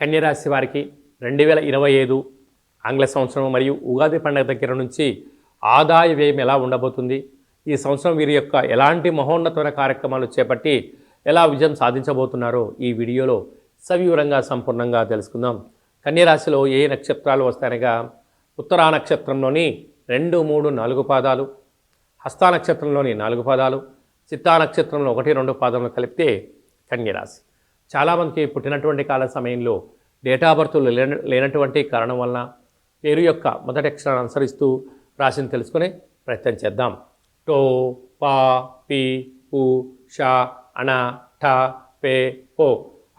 కన్యరాశి వారికి 2025 ఆంగ్ల సంవత్సరం మరియు ఉగాది పండుగ దగ్గర నుంచి ఆదాయ వ్యయం ఎలా ఉండబోతుంది, ఈ సంవత్సరం వీరి యొక్క ఎలాంటి మహోన్నతమైన కార్యక్రమాలు చేపట్టి ఎలా విజయం సాధించబోతున్నారో ఈ వీడియోలో సవివరంగా సంపూర్ణంగా తెలుసుకుందాం. కన్యరాశిలో ఏ నక్షత్రాలు వస్తాయనగా ఉత్తరా నక్షత్రంలోని 2, 3, 4 పాదాలు, హస్తా నక్షత్రంలోని 4 పాదాలు, చిత్తా నక్షత్రంలో 1, 2 పాదాలను కలిపితే కన్యరాశి. చాలామందికి పుట్టినటువంటి కాల సమయంలో డేటా బర్త్లు లేనటువంటి కారణం వలన పేరు యొక్క మొదటి అక్షరాన్ని అనుసరిస్తూ రాశిని తెలుసుకునే ప్రయత్నం చేద్దాం. టో, పా, పి, పు, ష, అణ, ఠ, పే, పో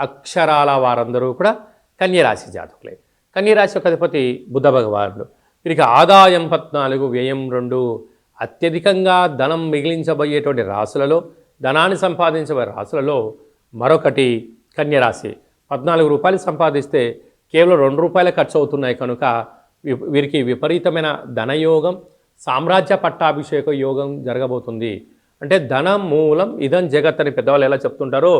అక్షరాల వారందరూ కూడా కన్యరాశి జాతకులే. కన్యరాశి యొక్క అధిపతి బుధ భగవానుడు. వీరికి ఆదాయం 14, వ్యయం 2. అత్యధికంగా ధనం మిగిలించబోయేటువంటి రాశులలో, ధనాన్ని సంపాదించబోయే రాశులలో మరొకటి కన్యరాశి. 14 రూపాయలు సంపాదిస్తే కేవలం 2 రూపాయలు ఖర్చు అవుతున్నాయి కనుక వీరికి విపరీతమైన ధనయోగం, సామ్రాజ్య పట్టాభిషేక యోగం జరగబోతుంది. అంటే ధనం మూలం ఇదం జగత్ అని పెద్దవాళ్ళు ఎలా చెప్తుంటారో,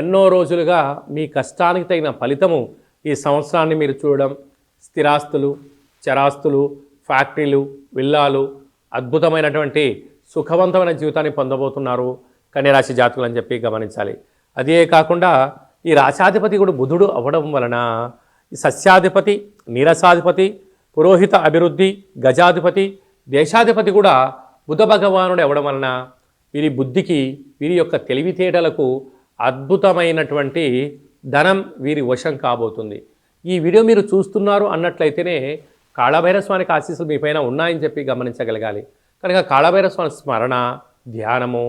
ఎన్నో రోజులుగా మీ కష్టానికి తగిన ఫలితము ఈ సంవత్సరాన్ని మీరు చూడడం, స్థిరాస్తులు, చరాస్తులు, ఫ్యాక్టరీలు, విల్లాలు, అద్భుతమైనటువంటి సుఖవంతమైన జీవితాన్ని పొందబోతున్నారు కన్యరాశి జాతకులు అని చెప్పి గమనించాలి. అదే కాకుండా ఈ రాశాధిపతి కూడా బుధుడు అవ్వడం వలన ఈ సస్యాధిపతి, నీరసాధిపతి, పురోహిత అభివృద్ధి, గజాధిపతి, దేశాధిపతి కూడా బుధ భగవానుడు అవ్వడం వలన వీరి బుద్ధికి, వీరి యొక్క తెలివితేటలకు అద్భుతమైనటువంటి ధనం వీరి వశం కాబోతుంది. ఈ వీడియో మీరు చూస్తున్నారు అన్నట్లయితేనే కాళభైరవ స్వామికి ఆశీస్సులు మీ పైన ఉన్నాయని చెప్పి గమనించగలగాలి. కనుక కాళభైరవ స్వామి స్మరణ, ధ్యానము,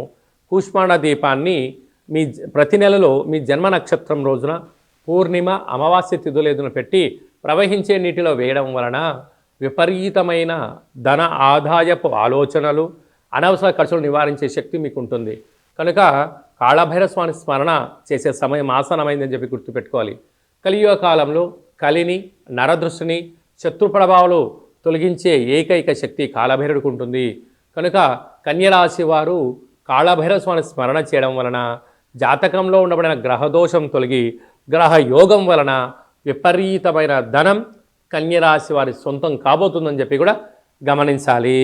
కూష్మాండ దీపాన్ని మీ ప్రతి నెలలో మీ జన్మ నక్షత్రం రోజున పూర్ణిమ, అమావాస్య తిథులేదున పెట్టి ప్రవహించే నీటిలో వేయడం వలన విపరీతమైన ధన ఆదాయపు ఆలోచనలు, అనవసర ఖర్చులు నివారించే శక్తి మీకు ఉంటుంది. కనుక కాళభైరవ స్వామి స్మరణ చేసే సమయం ఆసనమైందని చెప్పి గుర్తుపెట్టుకోవాలి. కలియుగ కాలంలో కలిని, నరదృష్టిని, శత్రు ప్రభావాలు తొలగించే ఏకైక శక్తి కాళభైరవుడికి ఉంటుంది. కనుక కన్యరాశి వారు కాళభైరవ స్వామి స్మరణ చేయడం వలన జాతకంలో ఉండబడిన గ్రహదోషం తొలగి గ్రహ యోగం వలన విపరీతమైన ధనం కన్యరాశి వారి సొంతం కాబోతుందని చెప్పి కూడా గమనించాలి.